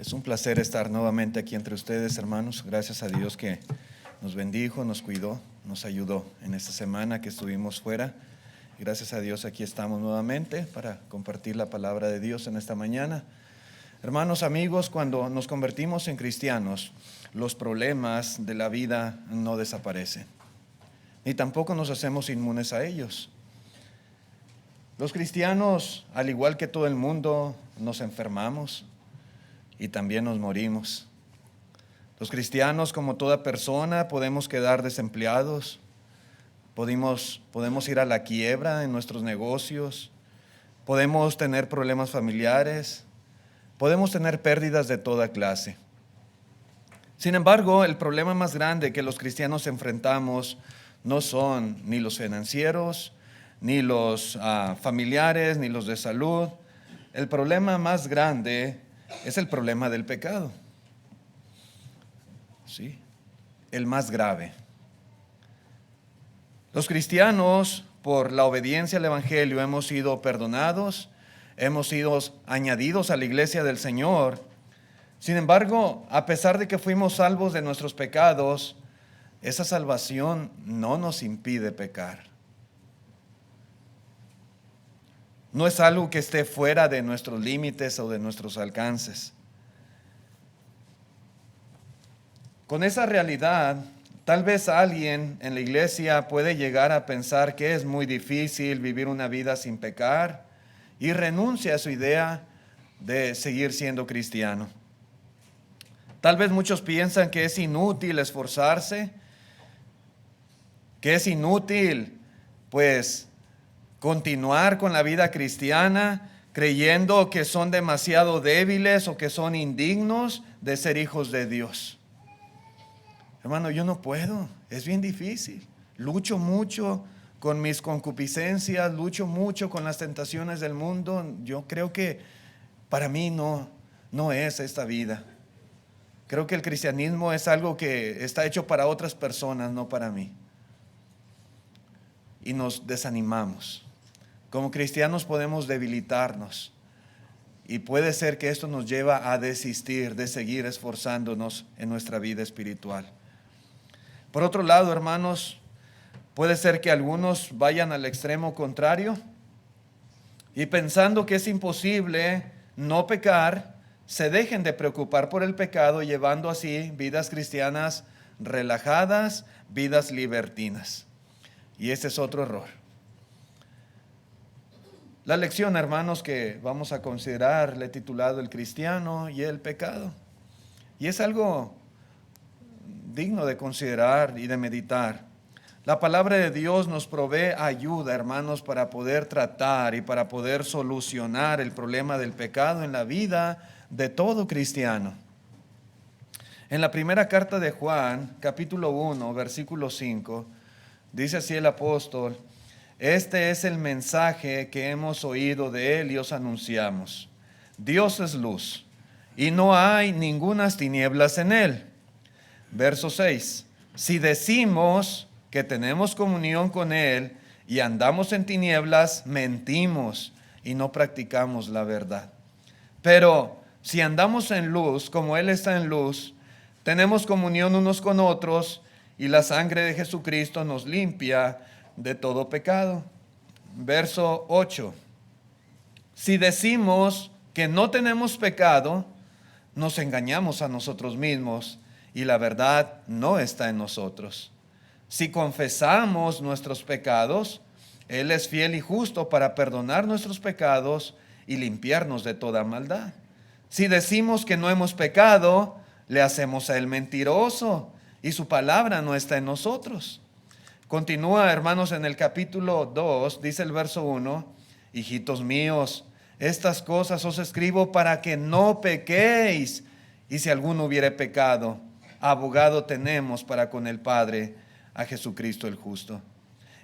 Es un placer estar nuevamente aquí entre ustedes, hermanos. Gracias a Dios que nos bendijo, nos cuidó, nos ayudó en esta semana que estuvimos fuera. Gracias a Dios aquí estamos nuevamente para compartir la palabra de Dios en esta mañana. Hermanos, amigos, cuando nos convertimos en cristianos, los problemas de la vida no desaparecen, ni tampoco nos hacemos inmunes a ellos. Los cristianos, al igual que todo el mundo, nos enfermamos y también nos morimos. Los cristianos, como toda persona, podemos quedar desempleados, podemos ir a la quiebra en nuestros negocios, podemos tener problemas familiares, podemos tener pérdidas de toda clase. Sin embargo, el problema más grande que los cristianos enfrentamos no son ni los financieros, ni los familiares, ni los de salud. El problema más grande es el problema del pecado. ¿Sí? El más grave. Los cristianos, por la obediencia al Evangelio, hemos sido perdonados, hemos sido añadidos a la iglesia del Señor. Sin embargo, a pesar de que fuimos salvos de nuestros pecados, esa salvación no nos impide pecar. No es algo que esté fuera de nuestros límites o de nuestros alcances. Con esa realidad, tal vez alguien en la iglesia puede llegar a pensar que es muy difícil vivir una vida sin pecar y renuncia a su idea de seguir siendo cristiano. Tal vez muchos piensan que es inútil esforzarse, que es inútil, pues, continuar con la vida cristiana creyendo que son demasiado débiles o que son indignos de ser hijos de Dios. Hermano, yo no puedo, es bien difícil. Lucho mucho con mis concupiscencias, lucho mucho con las tentaciones del mundo. Yo creo que para mí no es esta vida. Creo que el cristianismo es algo que está hecho para otras personas, no para mí. Y nos desanimamos. Como cristianos podemos debilitarnos y puede ser que esto nos lleva a desistir de seguir esforzándonos en nuestra vida espiritual. Por otro lado, hermanos, puede ser que algunos vayan al extremo contrario y pensando que es imposible no pecar, se dejen de preocupar por el pecado, llevando así vidas cristianas relajadas, vidas libertinas. Y ese es otro error. La lección, hermanos, que vamos a considerar, le he titulado El cristiano y el pecado. Y es algo digno de considerar y de meditar. La palabra de Dios nos provee ayuda, hermanos, para poder tratar y para poder solucionar el problema del pecado en la vida de todo cristiano. En la primera carta de Juan, capítulo 1, versículo 5, dice así el apóstol: este es el mensaje que hemos oído de él y os anunciamos. Dios es luz y no hay ningunas tinieblas en él. Verso 6. Si decimos que tenemos comunión con él y andamos en tinieblas, mentimos y no practicamos la verdad. Pero si andamos en luz, como él está en luz, tenemos comunión unos con otros y la sangre de Jesucristo nos limpia de todo pecado. Verso 8. Si decimos que no tenemos pecado, nos engañamos a nosotros mismos y la verdad no está en nosotros. Si confesamos nuestros pecados, Él es fiel y justo para perdonar nuestros pecados y limpiarnos de toda maldad. Si decimos que no hemos pecado, le hacemos a Él mentiroso y su palabra no está en nosotros. Continúa, hermanos, en el capítulo 2, dice el verso 1, hijitos míos, estas cosas os escribo para que no pequéis, y si alguno hubiere pecado, abogado tenemos para con el Padre, a Jesucristo el justo.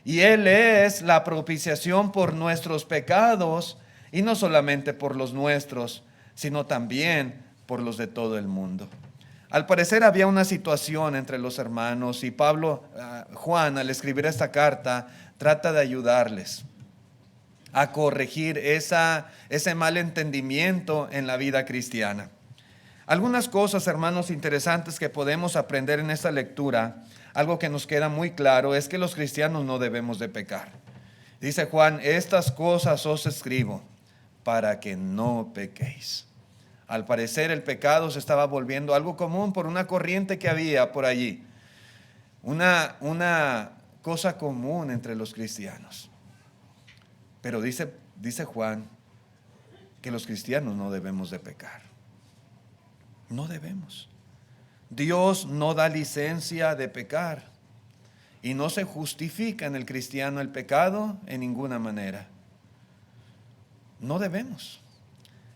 Y Él es la propiciación por nuestros pecados, y no solamente por los nuestros, sino también por los de todo el mundo. Al parecer había una situación entre los hermanos y Juan, al escribir esta carta, trata de ayudarles a corregir ese mal entendimiento en la vida cristiana. Algunas cosas, hermanos, interesantes que podemos aprender en esta lectura, algo que nos queda muy claro, es que los cristianos no debemos de pecar. Dice Juan, estas cosas os escribo para que no pequéis. Al parecer el pecado se estaba volviendo algo común por una corriente que había por allí. Una cosa común entre los cristianos. Pero dice Juan que los cristianos no debemos de pecar. No debemos. Dios no da licencia de pecar y no se justifica en el cristiano el pecado en ninguna manera. No debemos.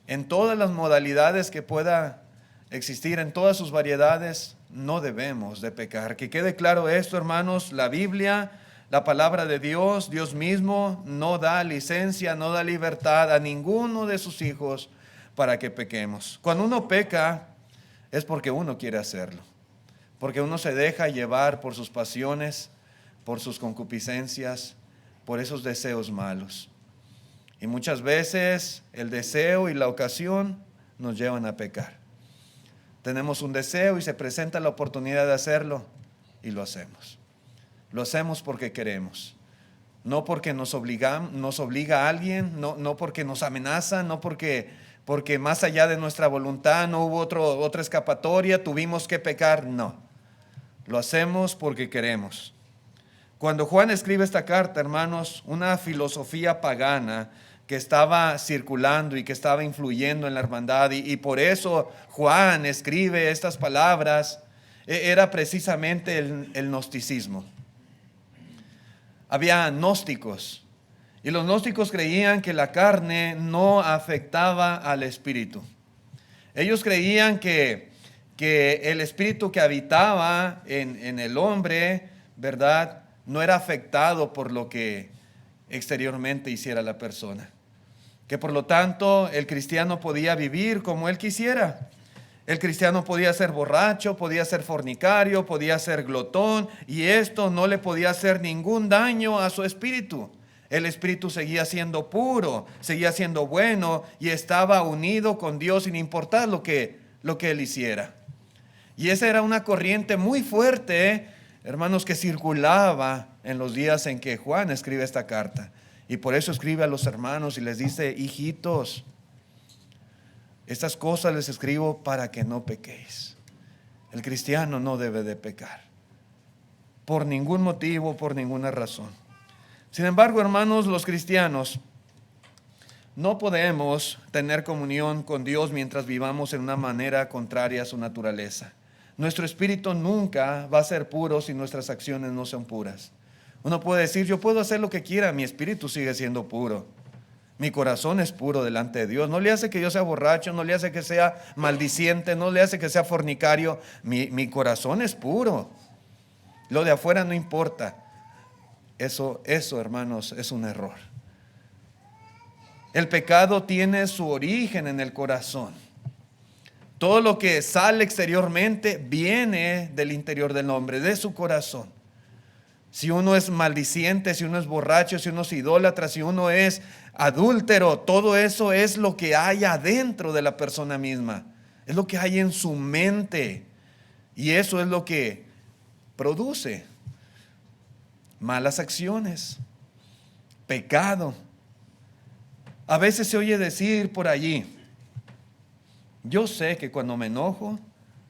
En todas las modalidades que pueda existir, en todas sus variedades, no debemos de pecar. Que quede claro esto, hermanos, la Biblia, la palabra de Dios, Dios mismo no da licencia, no da libertad a ninguno de sus hijos para que pequemos. Cuando uno peca es porque uno quiere hacerlo, porque uno se deja llevar por sus pasiones, por sus concupiscencias, por esos deseos malos. Y muchas veces el deseo y la ocasión nos llevan a pecar. Tenemos un deseo y se presenta la oportunidad de hacerlo y lo hacemos. Lo hacemos porque queremos, no porque nos obliga a alguien, no porque nos amenaza, no porque más allá de nuestra voluntad no hubo otra escapatoria, tuvimos que pecar, no. Lo hacemos porque queremos. Cuando Juan escribe esta carta, hermanos, una filosofía pagana que estaba circulando y que estaba influyendo en la hermandad, y por eso Juan escribe estas palabras, era precisamente el gnosticismo. Había gnósticos, y los gnósticos creían que la carne no afectaba al espíritu. Ellos creían que el espíritu que habitaba en el hombre, ¿verdad?, no era afectado por lo que exteriormente hiciera la persona. Que por lo tanto el cristiano podía vivir como él quisiera. El cristiano podía ser borracho, podía ser fornicario, podía ser glotón, y esto no le podía hacer ningún daño a su espíritu. El espíritu seguía siendo puro, seguía siendo bueno y estaba unido con Dios sin importar lo que él hiciera. Y esa era una corriente muy fuerte, hermanos, que circulaba en los días en que Juan escribe esta carta. Y por eso escribe a los hermanos y les dice: hijitos, estas cosas les escribo para que no pequéis. El cristiano no debe de pecar, por ningún motivo, por ninguna razón. Sin embargo, hermanos, los cristianos no podemos tener comunión con Dios mientras vivamos en una manera contraria a su naturaleza. Nuestro espíritu nunca va a ser puro si nuestras acciones no son puras. Uno puede decir: yo puedo hacer lo que quiera, mi espíritu sigue siendo puro. Mi corazón es puro delante de Dios. No le hace que yo sea borracho, no le hace que sea maldiciente, no le hace que sea fornicario. Mi corazón es puro. Lo de afuera no importa. Eso, hermanos, es un error. El pecado tiene su origen en el corazón. Todo lo que sale exteriormente viene del interior del hombre, de su corazón. Si uno es maldiciente, si uno es borracho, si uno es idólatra, si uno es adúltero, todo eso es lo que hay adentro de la persona misma. Es lo que hay en su mente. Y eso es lo que produce malas acciones, pecado. A veces se oye decir por allí: yo sé que cuando me enojo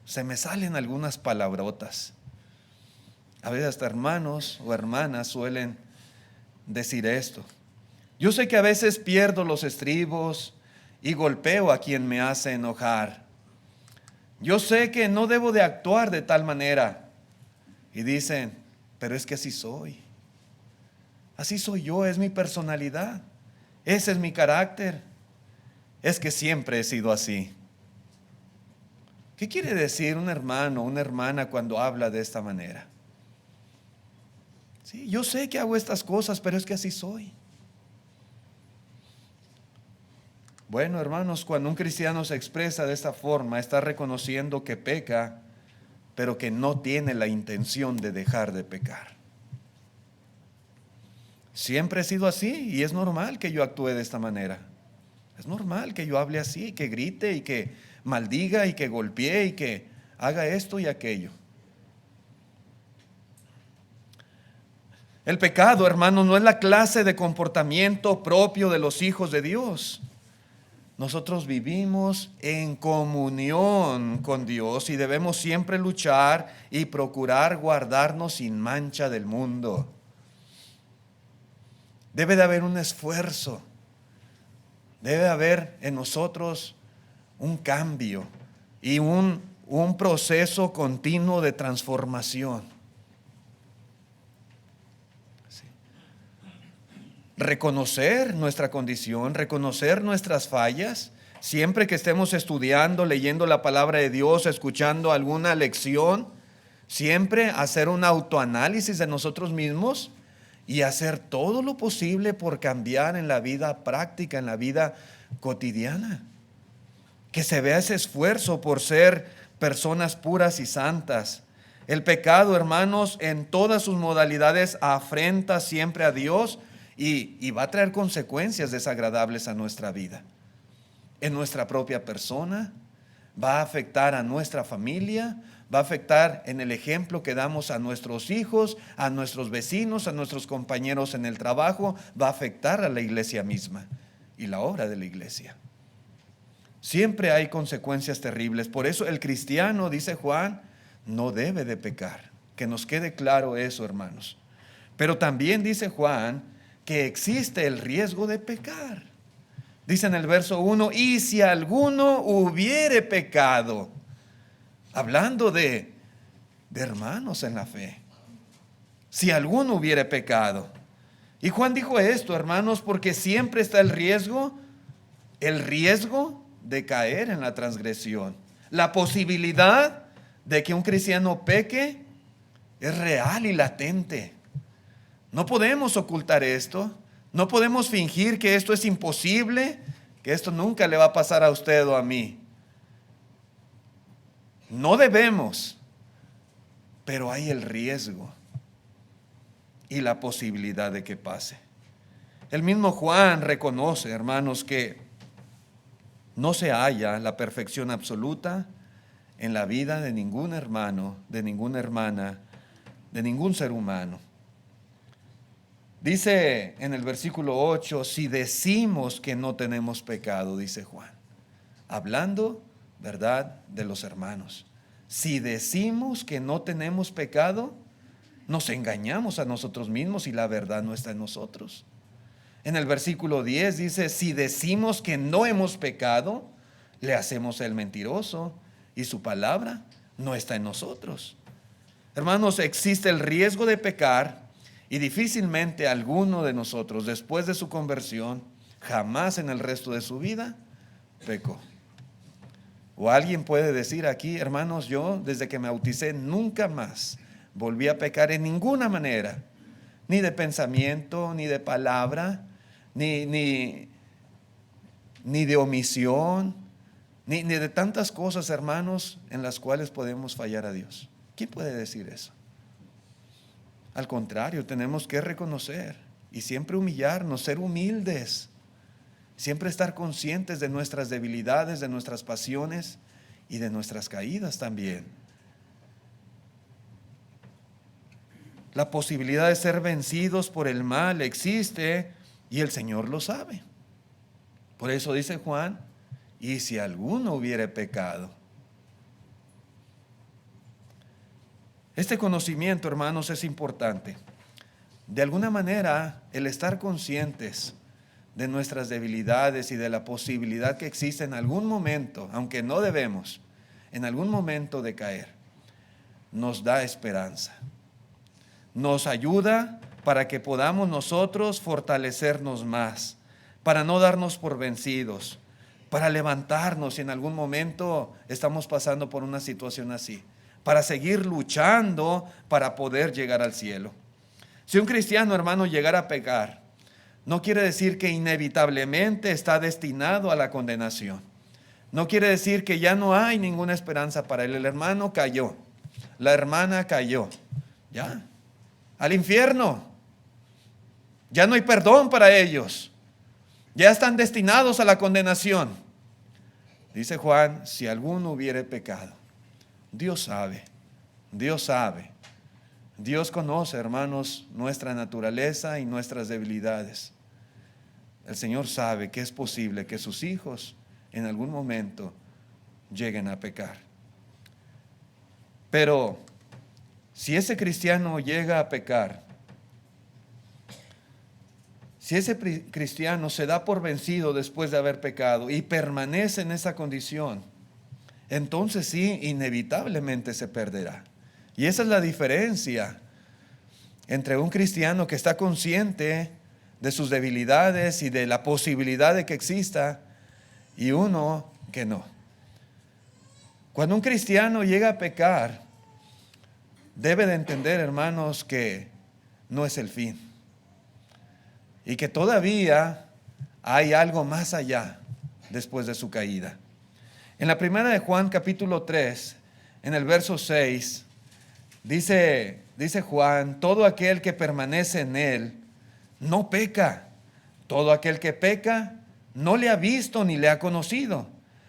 se me salen algunas palabrotas. A veces hasta hermanos o hermanas suelen decir esto. Yo sé que a veces pierdo los estribos y golpeo a quien me hace enojar. Yo sé que no debo de actuar de tal manera. Y dicen: pero es que así soy. Así soy yo, es mi personalidad. Ese es mi carácter. Es que siempre he sido así. ¿Qué quiere decir un hermano o una hermana cuando habla de esta manera? Sí, yo sé que hago estas cosas, pero es que así soy. Bueno, hermanos, cuando un cristiano se expresa de esta forma, está reconociendo que peca, pero que no tiene la intención de dejar de pecar. Siempre he sido así y es normal que yo actúe de esta manera. Es normal que yo hable así, que grite y que maldiga y que golpee y que haga esto y aquello. El pecado, hermano, no es la clase de comportamiento propio de los hijos de Dios. Nosotros vivimos en comunión con Dios y debemos siempre luchar y procurar guardarnos sin mancha del mundo. Debe de haber un esfuerzo, debe de haber en nosotros un cambio y un proceso continuo de transformación. Reconocer nuestra condición, reconocer nuestras fallas, siempre que estemos estudiando, leyendo la palabra de Dios, escuchando alguna lección, siempre hacer un autoanálisis de nosotros mismos y hacer todo lo posible por cambiar en la vida práctica, en la vida cotidiana. Que se vea ese esfuerzo por ser personas puras y santas. El pecado, hermanos, en todas sus modalidades afrenta siempre a Dios y va a traer consecuencias desagradables a nuestra vida. En nuestra propia persona, va a afectar a nuestra familia, va a afectar en el ejemplo que damos a nuestros hijos, a nuestros vecinos, a nuestros compañeros en el trabajo, va a afectar a la iglesia misma y la obra de la iglesia. Siempre hay consecuencias terribles. Por eso el cristiano, dice Juan, no debe de pecar. Que nos quede claro eso, hermanos. Pero también dice Juan que existe el riesgo de pecar. Dice en el verso 1, y si alguno hubiere pecado, hablando de hermanos en la fe, si alguno hubiere pecado. Y Juan dijo esto, hermanos, porque siempre está el riesgo de caer en la transgresión. La posibilidad de que un cristiano peque es real y latente. No podemos ocultar esto, no podemos fingir que esto es imposible, que esto nunca le va a pasar a usted o a mí. No debemos, pero hay el riesgo y la posibilidad de que pase. El mismo Juan reconoce, hermanos, que no se halla la perfección absoluta en la vida de ningún hermano, de ninguna hermana, de ningún ser humano. Dice en el versículo 8, si decimos que no tenemos pecado, dice Juan, hablando, ¿verdad?, de los hermanos. Si decimos que no tenemos pecado, nos engañamos a nosotros mismos y la verdad no está en nosotros. En el versículo 10 dice, si decimos que no hemos pecado, le hacemos el mentiroso y su palabra no está en nosotros. Hermanos, existe el riesgo de pecar. Y difícilmente alguno de nosotros, después de su conversión, jamás en el resto de su vida, pecó. O alguien puede decir aquí, hermanos, yo desde que me bauticé nunca más volví a pecar en ninguna manera, ni de pensamiento, ni de palabra, ni de omisión, ni de tantas cosas, hermanos, en las cuales podemos fallar a Dios. ¿Quién puede decir eso? Al contrario, tenemos que reconocer y siempre humillarnos, ser humildes, siempre estar conscientes de nuestras debilidades, de nuestras pasiones y de nuestras caídas también. La posibilidad de ser vencidos por el mal existe y el Señor lo sabe. Por eso dice Juan, y si alguno hubiere pecado. Este conocimiento, hermanos, es importante. De alguna manera, el estar conscientes de nuestras debilidades y de la posibilidad que existe en algún momento, aunque no debemos, en algún momento de caer, nos da esperanza. Nos ayuda para que podamos nosotros fortalecernos más, para no darnos por vencidos, para levantarnos si en algún momento estamos pasando por una situación así, para seguir luchando para poder llegar al cielo. Si un cristiano, hermano, llegara a pecar, no quiere decir que inevitablemente está destinado a la condenación. No quiere decir que ya no hay ninguna esperanza para él. El hermano cayó, la hermana cayó, ya, al infierno. Ya no hay perdón para ellos. Ya están destinados a la condenación. Dice Juan, si alguno hubiere pecado. Dios sabe, Dios sabe. Dios conoce, hermanos, nuestra naturaleza y nuestras debilidades. El Señor sabe que es posible que sus hijos en algún momento lleguen a pecar. Pero si ese cristiano llega a pecar, si ese cristiano se da por vencido después de haber pecado y permanece en esa condición, entonces sí, inevitablemente se perderá. Y esa es la diferencia entre un cristiano que está consciente de sus debilidades y de la posibilidad de que exista y uno que no. Cuando un cristiano llega a pecar, debe de entender, hermanos, que no es el fin y que todavía hay algo más allá después de su caída. En la primera de Juan capítulo 3, en el verso 6, dice Juan, todo aquel que permanece en él no peca. Todo aquel que peca no le ha visto ni le ha conocido.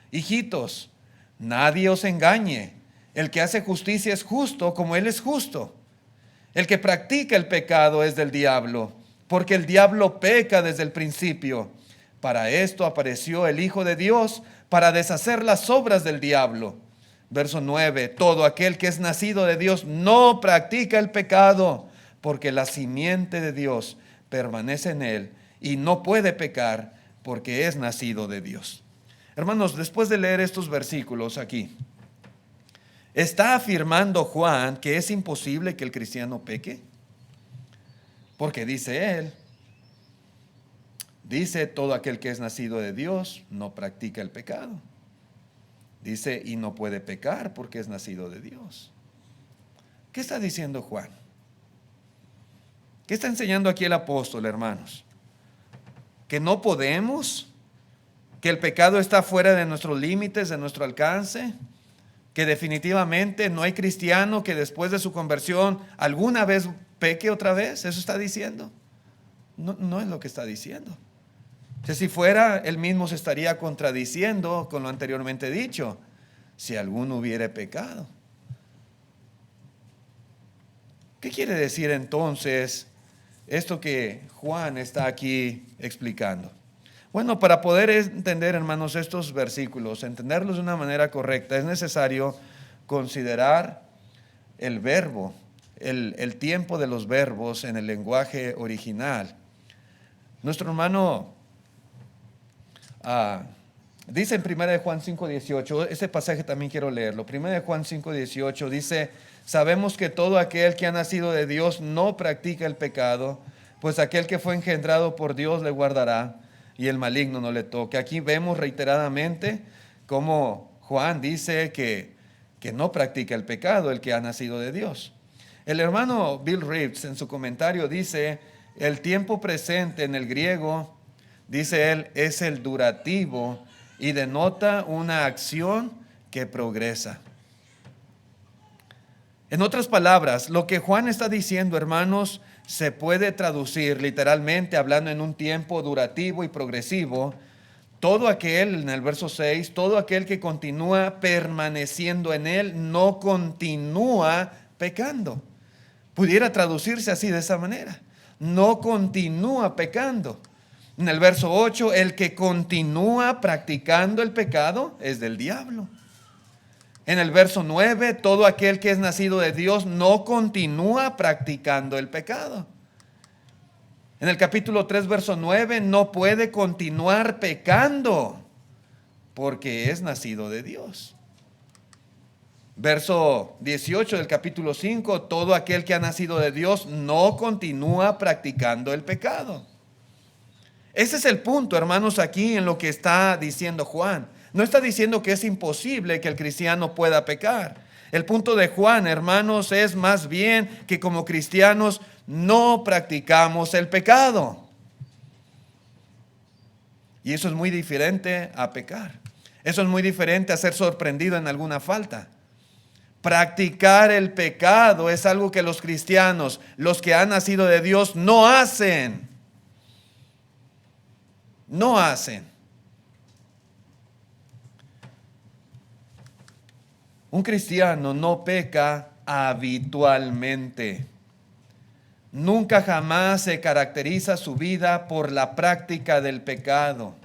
Hijitos, nadie os engañe. El que hace justicia es justo como él es justo. El que practica el pecado es del diablo, porque el diablo peca desde el principio. Para esto apareció el Hijo de Dios, para deshacer las obras del diablo. Verso 9, todo aquel que es nacido de Dios no practica el pecado, porque la simiente de Dios permanece en él y no puede pecar porque es nacido de Dios. Hermanos, después de leer estos versículos aquí, ¿está afirmando Juan que es imposible que el cristiano peque? Porque dice él, dice todo aquel que es nacido de Dios no practica el pecado. Dice, y no puede pecar porque es nacido de Dios. ¿Qué está diciendo Juan? ¿Qué está enseñando aquí el apóstol, hermanos? Que no podemos, que el pecado está fuera de nuestros límites, de nuestro alcance, que definitivamente no hay cristiano que después de su conversión alguna vez peque otra vez. ¿Eso está diciendo? No, no es lo que está diciendo. Si fuera, él mismo se estaría contradiciendo con lo anteriormente dicho. Si alguno hubiere pecado. ¿Qué quiere decir entonces esto que Juan está aquí explicando? Bueno, para poder entender, hermanos, estos versículos, entenderlos de una manera correcta, es necesario considerar el verbo, el tiempo de los verbos en el lenguaje original. Nuestro hermano dice en 1 Juan 5:18, ese pasaje también quiero leerlo. 1 Juan 5:18 dice, sabemos que todo aquel que ha nacido de Dios no practica el pecado, pues aquel que fue engendrado por Dios le guardará y el maligno no le toque. Aquí vemos reiteradamente cómo Juan dice que no practica el pecado el que ha nacido de Dios. El hermano Bill Reeves en su comentario dice, el tiempo presente en el griego, dice él, es el durativo y denota una acción que progresa. En otras palabras, lo que Juan está diciendo, hermanos, se puede traducir literalmente hablando en un tiempo durativo y progresivo. Todo aquel, en el verso 6, todo aquel que continúa permaneciendo en él no continúa pecando. Pudiera traducirse así de esa manera. No continúa pecando. En el verso 8, el que continúa practicando el pecado es del diablo. En el verso 9, todo aquel que es nacido de Dios no continúa practicando el pecado. En el capítulo 3, verso 9, no puede continuar pecando porque es nacido de Dios. Verso 18 del capítulo 5, todo aquel que ha nacido de Dios no continúa practicando el pecado. Ese es el punto, hermanos, aquí en lo que está diciendo Juan. No está diciendo que es imposible que el cristiano pueda pecar. El punto de Juan, hermanos, es más bien que como cristianos no practicamos el pecado. Y eso es muy diferente a pecar. Eso es muy diferente a ser sorprendido en alguna falta. Practicar el pecado es algo que los cristianos, los que han nacido de Dios, no hacen. no hacen. Un cristiano no peca habitualmente. Nunca jamás se caracteriza su vida por la práctica del pecado.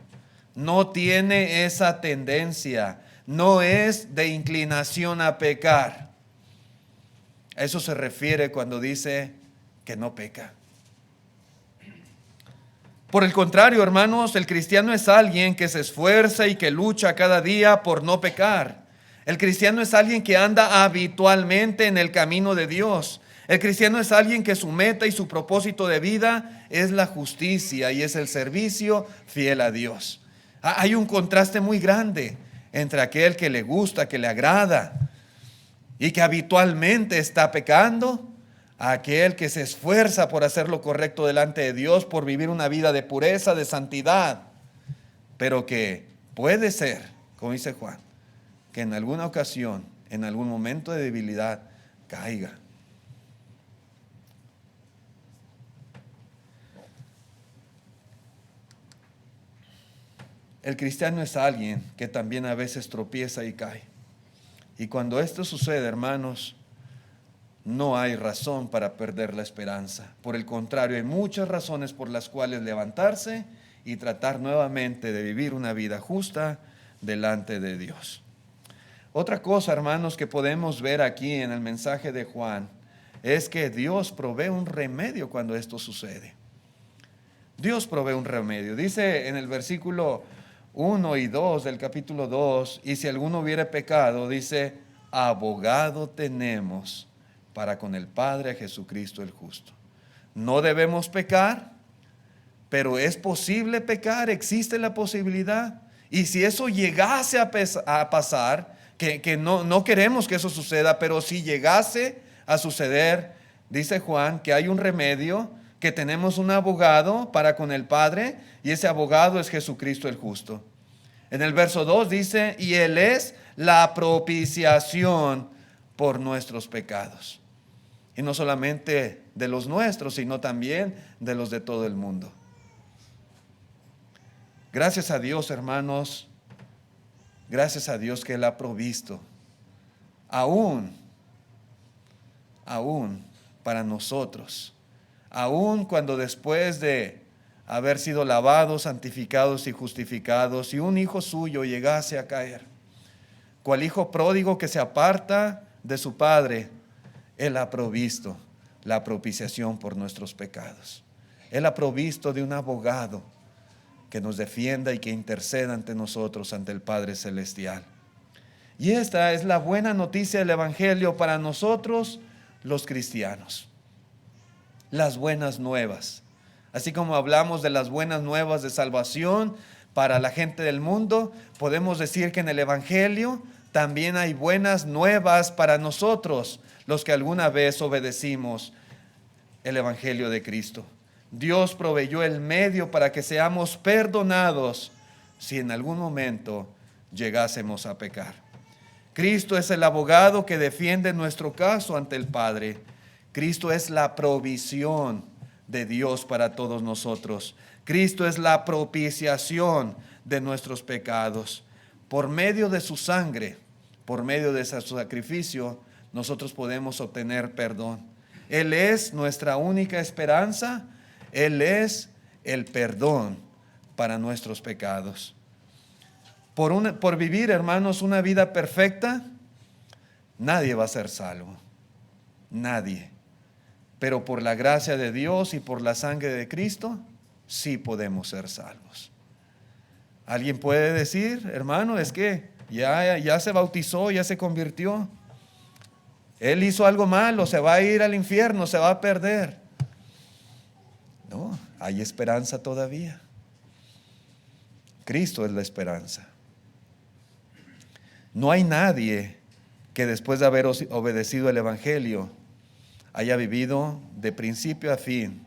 No tiene esa tendencia. No es de inclinación a pecar. A eso se refiere cuando dice que no peca. Por el contrario, hermanos, el cristiano es alguien que se esfuerza y que lucha cada día por no pecar. El cristiano es alguien que anda habitualmente en el camino de Dios. El cristiano es alguien que su meta y su propósito de vida es la justicia y es el servicio fiel a Dios. Hay un contraste muy grande entre aquel que le gusta, que le agrada y que habitualmente está pecando, a aquel que se esfuerza por hacer lo correcto delante de Dios, por vivir una vida de pureza, de santidad, pero que puede ser, como dice Juan, que en alguna ocasión, en algún momento de debilidad, caiga. El cristiano es alguien que también a veces tropieza y cae. Y cuando esto sucede, hermanos, no hay razón para perder la esperanza. Por el contrario, hay muchas razones por las cuales levantarse y tratar nuevamente de vivir una vida justa delante de Dios. Otra cosa, hermanos, que podemos ver aquí en el mensaje de Juan es que Dios provee un remedio cuando esto sucede. Dios provee un remedio. Dice en el versículo 1 y 2 del capítulo 2, y si alguno hubiere pecado, dice, abogado tenemos para con el Padre, Jesucristo el justo. No debemos pecar, pero es posible pecar, existe la posibilidad. Y si eso llegase a pasar, que no queremos que eso suceda, pero si llegase a suceder, dice Juan que hay un remedio, que tenemos un abogado para con el Padre, y ese abogado es Jesucristo el justo. En el verso 2 dice, y Él es la propiciación por nuestros pecados. Y no solamente de los nuestros, sino también de los de todo el mundo. Gracias a Dios, hermanos, gracias a Dios que Él ha provisto, aún para nosotros, aún cuando después de haber sido lavados, santificados y justificados, si un hijo suyo llegase a caer, cual hijo pródigo que se aparta de su padre, Él ha provisto la propiciación por nuestros pecados. Él ha provisto de un abogado que nos defienda y que interceda ante nosotros, ante el Padre Celestial. Y esta es la buena noticia del Evangelio para nosotros, los cristianos. Las buenas nuevas. Así como hablamos de las buenas nuevas de salvación para la gente del mundo, podemos decir que en el Evangelio también hay buenas nuevas para nosotros, los que alguna vez obedecimos el Evangelio de Cristo. Dios proveyó el medio para que seamos perdonados si en algún momento llegásemos a pecar. Cristo es el abogado que defiende nuestro caso ante el Padre. Cristo es la provisión de Dios para todos nosotros. Cristo es la propiciación de nuestros pecados. Por medio de su sangre, por medio de su sacrificio, nosotros podemos obtener perdón. Él es nuestra única esperanza. Él es el perdón para nuestros pecados. Por vivir, hermanos, una vida perfecta, nadie va a ser salvo. Nadie. Pero por la gracia de Dios y por la sangre de Cristo, sí podemos ser salvos. Alguien puede decir, hermano, es que ya se bautizó, ya se convirtió. Él hizo algo malo, se va a ir al infierno, se va a perder. No, hay esperanza todavía. Cristo es la esperanza. No hay nadie que después de haber obedecido el Evangelio haya vivido de principio a fin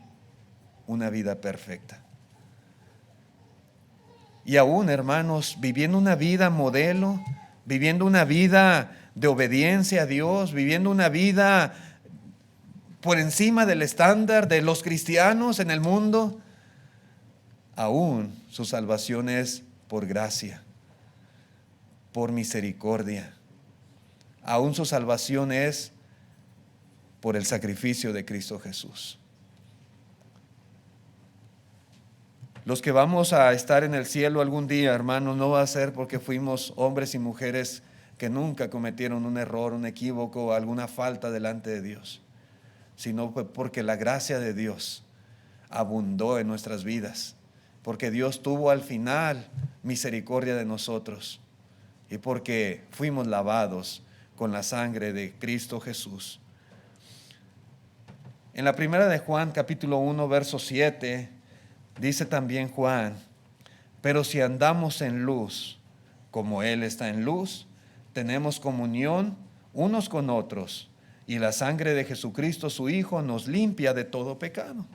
una vida perfecta. Y aún, hermanos, viviendo una vida modelo, viviendo una vida de obediencia a Dios, viviendo una vida por encima del estándar de los cristianos en el mundo, aún su salvación es por gracia, por misericordia. Aún su salvación es por el sacrificio de Cristo Jesús. Los que vamos a estar en el cielo algún día, hermanos, no va a ser porque fuimos hombres y mujeres que nunca cometieron un error, un equívoco o alguna falta delante de Dios, sino porque la gracia de Dios abundó en nuestras vidas, porque Dios tuvo al final misericordia de nosotros y porque fuimos lavados con la sangre de Cristo Jesús. En la primera de Juan, capítulo 1, verso 7, dice también Juan: pero si andamos en luz, como Él está en luz, tenemos comunión unos con otros, y la sangre de Jesucristo, su Hijo, nos limpia de todo pecado.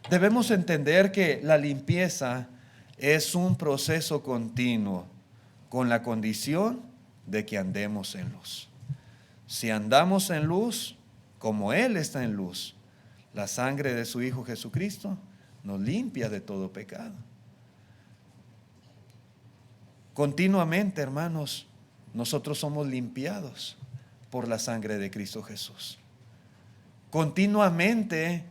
Debemos entender que la limpieza es un proceso continuo, con la condición de que andemos en luz. Si andamos en luz, como Él está en luz, la sangre de su Hijo Jesucristo nos limpia de todo pecado. Continuamente, hermanos, nosotros somos limpiados por la sangre de Cristo Jesús. Continuamente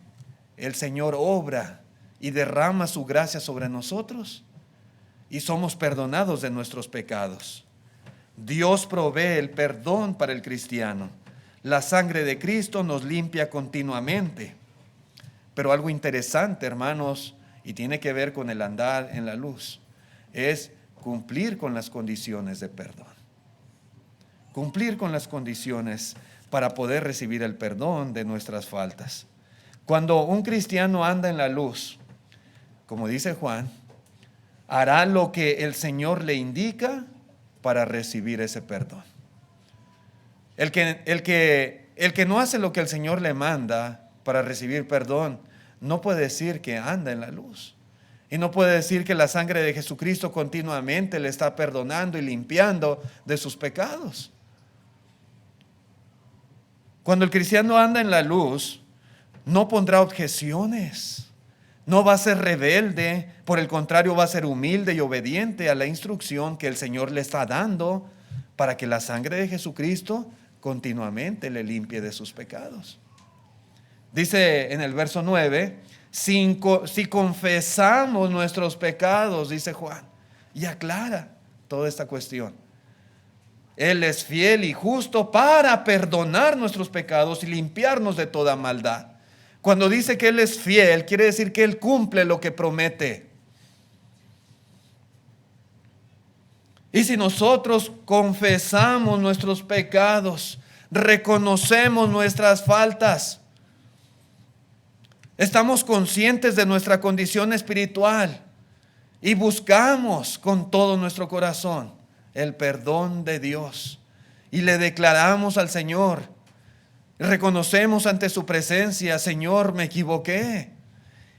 el Señor obra y derrama su gracia sobre nosotros y somos perdonados de nuestros pecados. Dios provee el perdón para el cristiano. La sangre de Cristo nos limpia continuamente. Pero algo interesante, hermanos, y tiene que ver con el andar en la luz, es cumplir con las condiciones de perdón. Cumplir con las condiciones para poder recibir el perdón de nuestras faltas. Cuando un cristiano anda en la luz, como dice Juan, hará lo que el Señor le indica para recibir ese perdón. El que no hace lo que el Señor le manda para recibir perdón, no puede decir que anda en la luz. Y no puede decir que la sangre de Jesucristo continuamente le está perdonando y limpiando de sus pecados. Cuando el cristiano anda en la luz, no pondrá objeciones, no va a ser rebelde, por el contrario va a ser humilde y obediente a la instrucción que el Señor le está dando para que la sangre de Jesucristo continuamente le limpie de sus pecados. Dice en el verso 9, si confesamos nuestros pecados, dice Juan, y aclara toda esta cuestión. Él es fiel y justo para perdonar nuestros pecados y limpiarnos de toda maldad. Cuando dice que Él es fiel, quiere decir que Él cumple lo que promete. Y si nosotros confesamos nuestros pecados, reconocemos nuestras faltas, estamos conscientes de nuestra condición espiritual y buscamos con todo nuestro corazón el perdón de Dios y le declaramos al Señor, reconocemos ante su presencia: Señor, me equivoqué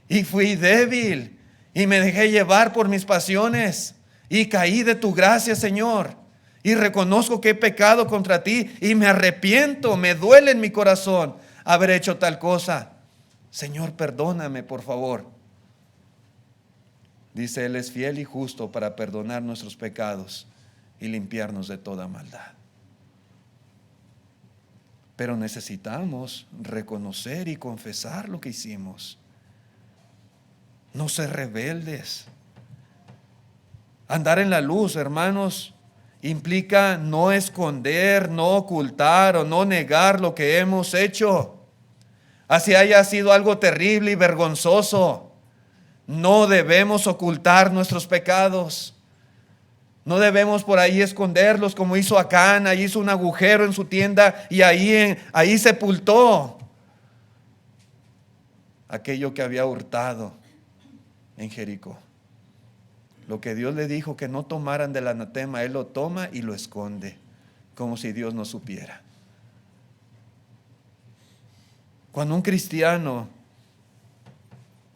y fui débil y me dejé llevar por mis pasiones y caí de tu gracia, Señor, y reconozco que he pecado contra ti y me arrepiento, me duele en mi corazón haber hecho tal cosa. Señor, perdóname, por favor. Dice: Él es fiel y justo para perdonar nuestros pecados y limpiarnos de toda maldad. Pero necesitamos reconocer y confesar lo que hicimos. No ser rebeldes. Andar en la luz, hermanos, implica no esconder, no ocultar o no negar lo que hemos hecho. Así haya sido algo terrible y vergonzoso, no debemos ocultar nuestros pecados. No debemos por ahí esconderlos como hizo Acán. Ahí hizo un agujero en su tienda y ahí sepultó aquello que había hurtado en Jericó. Lo que Dios le dijo que no tomaran del anatema, Él lo toma y lo esconde, como si Dios no supiera. Cuando un cristiano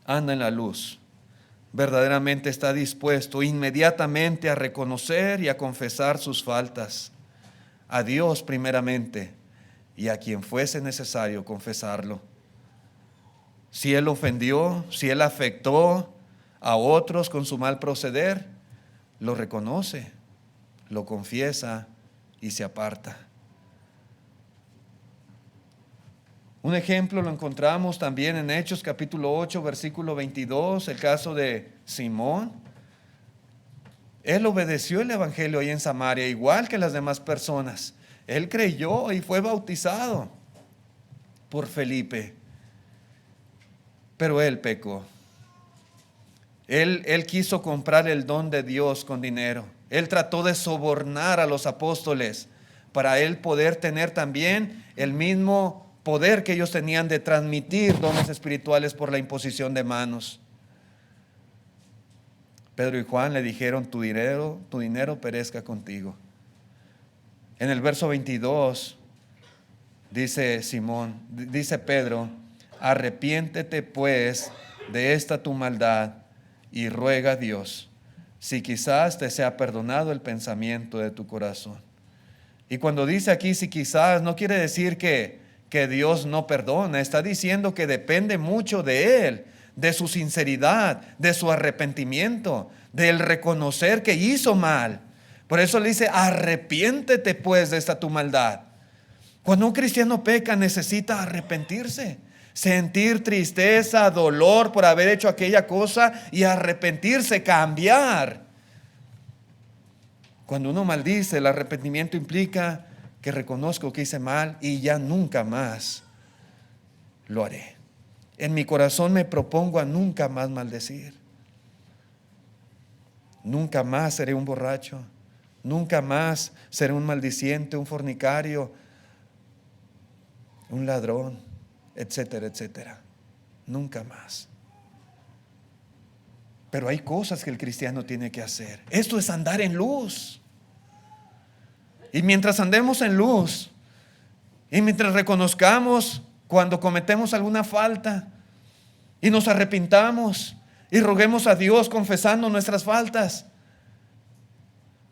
anda en la luz, verdaderamente está dispuesto inmediatamente a reconocer y a confesar sus faltas a Dios primeramente y a quien fuese necesario confesarlo. Si Él ofendió, si Él afectó, a otros con su mal proceder, lo reconoce, lo confiesa y se aparta. Un ejemplo lo encontramos también en Hechos capítulo 8, versículo 22, el caso de Simón. Él obedeció el evangelio ahí en Samaria, igual que las demás personas. Él creyó y fue bautizado por Felipe, pero él pecó. Él quiso comprar el don de Dios con dinero. Él trató de sobornar a los apóstoles para él poder tener también el mismo poder que ellos tenían de transmitir dones espirituales por la imposición de manos. Pedro y Juan le dijeron: tu dinero perezca contigo. En el verso 22 dice Pedro: arrepiéntete pues de esta tu maldad y ruega a Dios si quizás te sea perdonado el pensamiento de tu corazón. Y cuando dice aquí si quizás, no quiere decir que Dios no perdona. Está diciendo que depende mucho de Él, de su sinceridad, de su arrepentimiento, del reconocer que hizo mal. Por eso le dice: arrepiéntete pues de esta tu maldad. Cuando un cristiano peca, necesita arrepentirse, sentir tristeza, dolor por haber hecho aquella cosa y arrepentirse, cambiar. Cuando uno maldice, el arrepentimiento implica que reconozco que hice mal y ya nunca más lo haré. En mi corazón me propongo a nunca más maldecir. Nunca más seré un borracho. Nunca más seré un maldiciente, un fornicario, un ladrón, etcétera, etcétera. Nunca más. Pero hay cosas que el cristiano tiene que hacer. Esto es andar en luz. Y mientras andemos en luz, y mientras reconozcamos cuando cometemos alguna falta, y nos arrepintamos, y roguemos a Dios confesando nuestras faltas,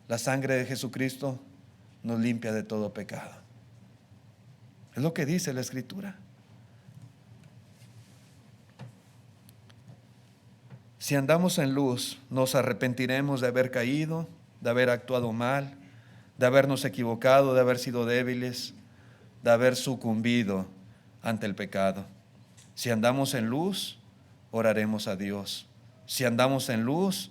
la sangre de Jesucristo nos limpia de todo pecado. Es lo que dice la Escritura. Si andamos en luz, nos arrepentiremos de haber caído, de haber actuado mal, de habernos equivocado, de haber sido débiles, de haber sucumbido ante el pecado. Si andamos en luz, oraremos a Dios. Si andamos en luz,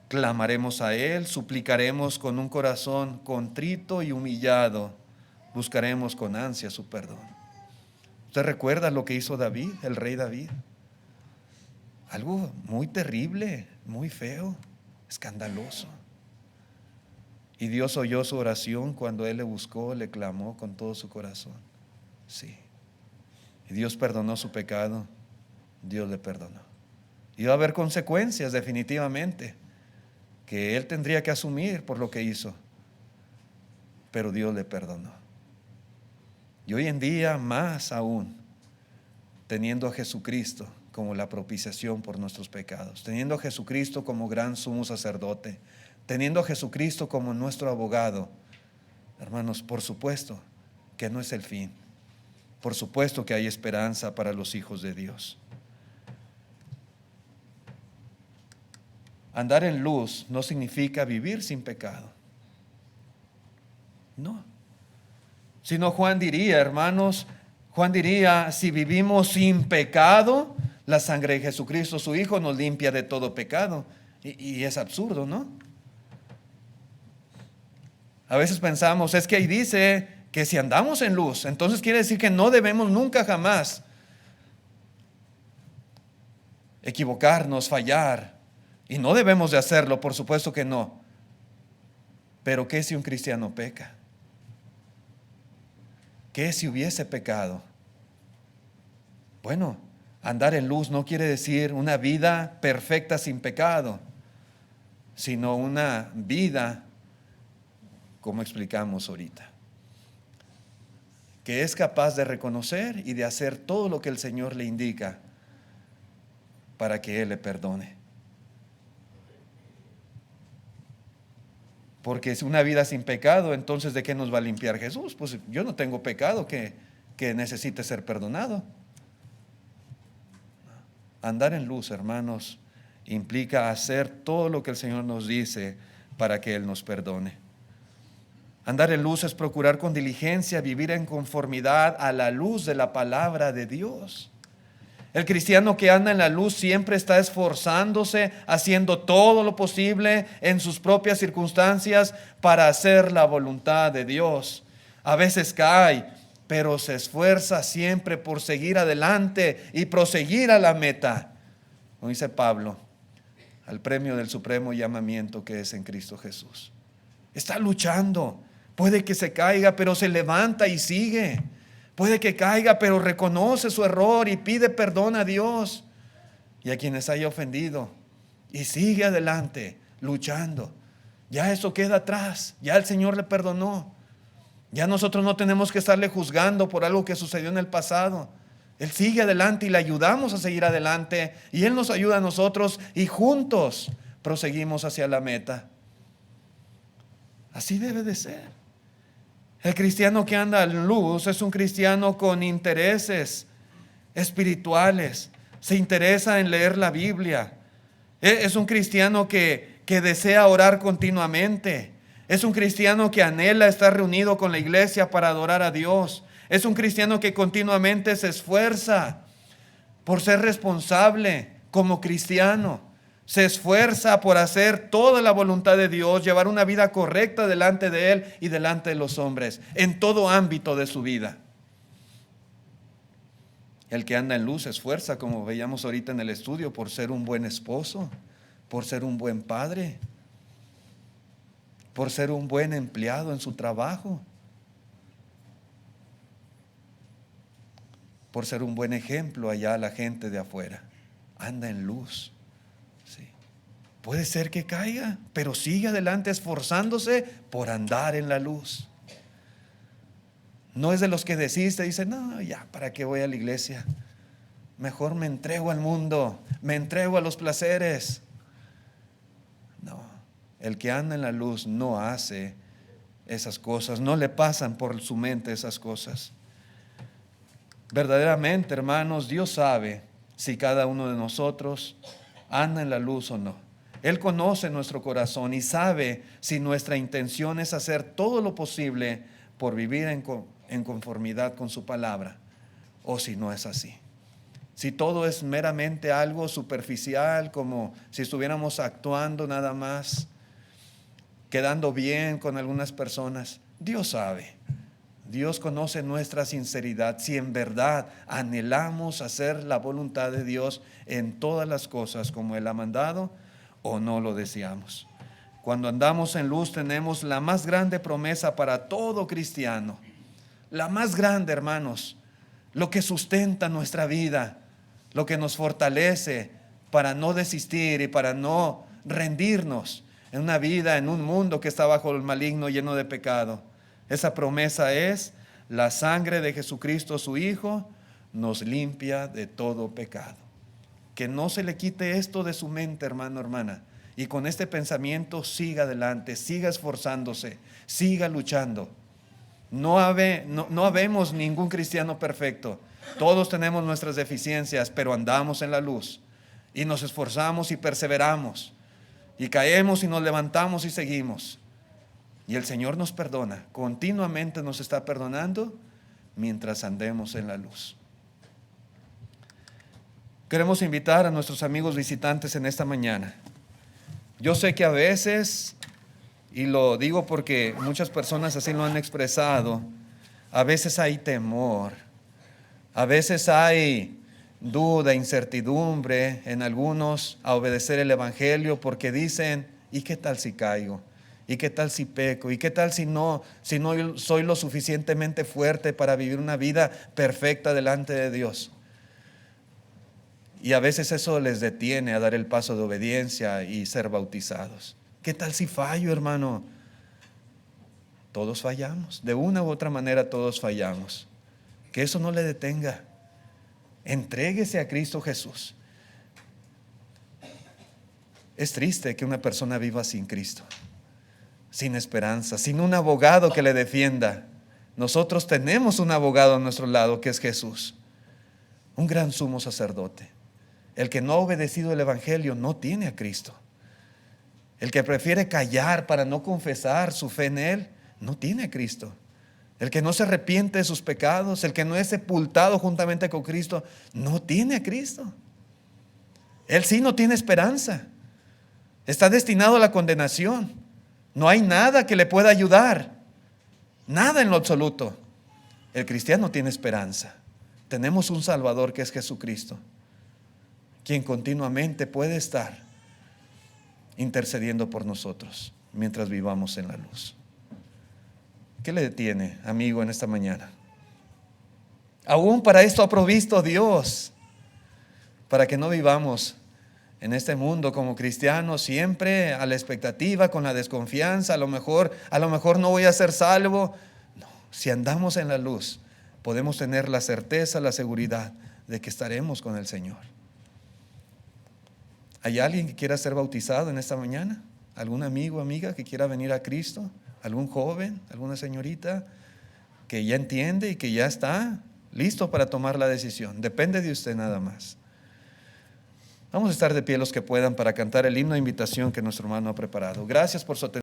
clamaremos a Él, suplicaremos con un corazón contrito y humillado, buscaremos con ansia su perdón. ¿Usted recuerda lo que hizo David, el rey David? Algo muy terrible, muy feo, escandaloso. Y Dios oyó su oración cuando él le buscó, le clamó con todo su corazón. Sí. Y Dios perdonó su pecado, Dios le perdonó. Iba a haber consecuencias definitivamente, que él tendría que asumir por lo que hizo, pero Dios le perdonó. Y hoy en día, más aún, teniendo a Jesucristo como la propiciación por nuestros pecados, teniendo a Jesucristo como gran sumo sacerdote, teniendo a Jesucristo como nuestro abogado, hermanos, por supuesto que no es el fin. Por supuesto que hay esperanza para los hijos de Dios. Andar en luz no significa vivir sin pecado. No. Sino Juan diría, hermanos, si vivimos sin pecado, la sangre de Jesucristo, su Hijo, nos limpia de todo pecado. Y es absurdo, ¿no? A veces pensamos, es que ahí dice que si andamos en luz, entonces quiere decir que no debemos nunca jamás equivocarnos, fallar. Y no debemos de hacerlo, por supuesto que no. Pero ¿qué si un cristiano peca? ¿Qué si hubiese pecado? Bueno, andar en luz no quiere decir una vida perfecta sin pecado, sino una vida, como explicamos ahorita, que es capaz de reconocer y de hacer todo lo que el Señor le indica para que Él le perdone. Porque es una vida sin pecado, entonces ¿de qué nos va a limpiar Jesús? Pues yo no tengo pecado que necesite ser perdonado. Andar en luz, hermanos, implica hacer todo lo que el Señor nos dice para que Él nos perdone. Andar en luz es procurar con diligencia vivir en conformidad a la luz de la palabra de Dios. El cristiano que anda en la luz siempre está esforzándose, haciendo todo lo posible en sus propias circunstancias para hacer la voluntad de Dios. A veces cae, pero se esfuerza siempre por seguir adelante y proseguir a la meta. Como dice Pablo, al premio del supremo llamamiento que es en Cristo Jesús. Está luchando. Puede que se caiga, pero se levanta y sigue. Puede que caiga, pero reconoce su error y pide perdón a Dios y a quienes haya ofendido. Y sigue adelante, luchando. Ya eso queda atrás. Ya el Señor le perdonó. Ya nosotros no tenemos que estarle juzgando por algo que sucedió en el pasado. Él sigue adelante y le ayudamos a seguir adelante. Y Él nos ayuda a nosotros y juntos proseguimos hacia la meta. Así debe de ser. El cristiano que anda en luz es un cristiano con intereses espirituales. Se interesa en leer la Biblia. Es un cristiano que desea orar continuamente. Es un cristiano que anhela estar reunido con la iglesia para adorar a Dios. Es un cristiano que continuamente se esfuerza por ser responsable como cristiano. Se esfuerza por hacer toda la voluntad de Dios, llevar una vida correcta delante de Él y delante de los hombres, en todo ámbito de su vida. El que anda en luz se esfuerza, como veíamos ahorita en el estudio, por ser un buen esposo, por ser un buen padre, por ser un buen empleado en su trabajo, por ser un buen ejemplo allá a la gente de afuera. Anda en luz. Puede ser que caiga, pero sigue adelante esforzándose por andar en la luz. No es de los que desiste y dice, no, ya, ¿para qué voy a la iglesia? Mejor me entrego al mundo, me entrego a los placeres. No, el que anda en la luz no hace esas cosas, no le pasan por su mente esas cosas. Verdaderamente, hermanos, Dios sabe si cada uno de nosotros anda en la luz o no. Él conoce nuestro corazón y sabe si nuestra intención es hacer todo lo posible por vivir en conformidad con su palabra o si no es así. Si todo es meramente algo superficial, como si estuviéramos actuando nada más, quedando bien con algunas personas, Dios sabe. Dios conoce nuestra sinceridad, si en verdad anhelamos hacer la voluntad de Dios en todas las cosas como Él ha mandado, o no lo deseamos. Cuando andamos en luz tenemos la más grande promesa para todo cristiano. La más grande, hermanos. Lo que sustenta nuestra vida, lo que nos fortalece para no desistir y para no rendirnos en una vida, en un mundo que está bajo el maligno, lleno de pecado. Esa promesa es: la sangre de Jesucristo, su Hijo, nos limpia de todo pecado. Que no se le quite esto de su mente, hermano, hermana. Y con este pensamiento siga adelante, siga esforzándose, siga luchando. No habemos ningún cristiano perfecto. Todos tenemos nuestras deficiencias, pero andamos en la luz. Y nos esforzamos y perseveramos. Y caemos y nos levantamos y seguimos. Y el Señor nos perdona. Continuamente nos está perdonando mientras andemos en la luz. Queremos invitar a nuestros amigos visitantes en esta mañana. Yo sé que a veces, y lo digo porque muchas personas así lo han expresado, a veces hay temor, a veces hay duda, incertidumbre en algunos a obedecer el Evangelio porque dicen, ¿y qué tal si caigo? ¿Y qué tal si peco? ¿Y qué tal si no soy lo suficientemente fuerte para vivir una vida perfecta delante de Dios? Y a veces eso les detiene a dar el paso de obediencia y ser bautizados. ¿Qué tal si fallo, hermano? Todos fallamos. De una u otra manera todos fallamos. Que eso no le detenga. Entréguese a Cristo Jesús. Es triste que una persona viva sin Cristo, sin esperanza, sin un abogado que le defienda. Nosotros tenemos un abogado a nuestro lado que es Jesús, un gran sumo sacerdote. El que no ha obedecido el Evangelio no tiene a Cristo. El que prefiere callar para no confesar su fe en Él, no tiene a Cristo. El que no se arrepiente de sus pecados, el que no es sepultado juntamente con Cristo, no tiene a Cristo. Él sí no tiene esperanza. Está destinado a la condenación. No hay nada que le pueda ayudar. Nada en lo absoluto. El cristiano tiene esperanza. Tenemos un Salvador que es Jesucristo, quien continuamente puede estar intercediendo por nosotros mientras vivamos en la luz. ¿Qué le detiene, amigo, en esta mañana? Aún para esto ha provisto Dios, para que no vivamos en este mundo como cristianos siempre a la expectativa, con la desconfianza, a lo mejor no voy a ser salvo. No, si andamos en la luz, podemos tener la certeza, la seguridad de que estaremos con el Señor. ¿Hay alguien que quiera ser bautizado en esta mañana? ¿Algún amigo o amiga que quiera venir a Cristo? ¿Algún joven? ¿Alguna señorita que ya entiende y que ya está listo para tomar la decisión? Depende de usted nada más. Vamos a estar de pie los que puedan para cantar el himno de invitación que nuestro hermano ha preparado. Gracias por su atención.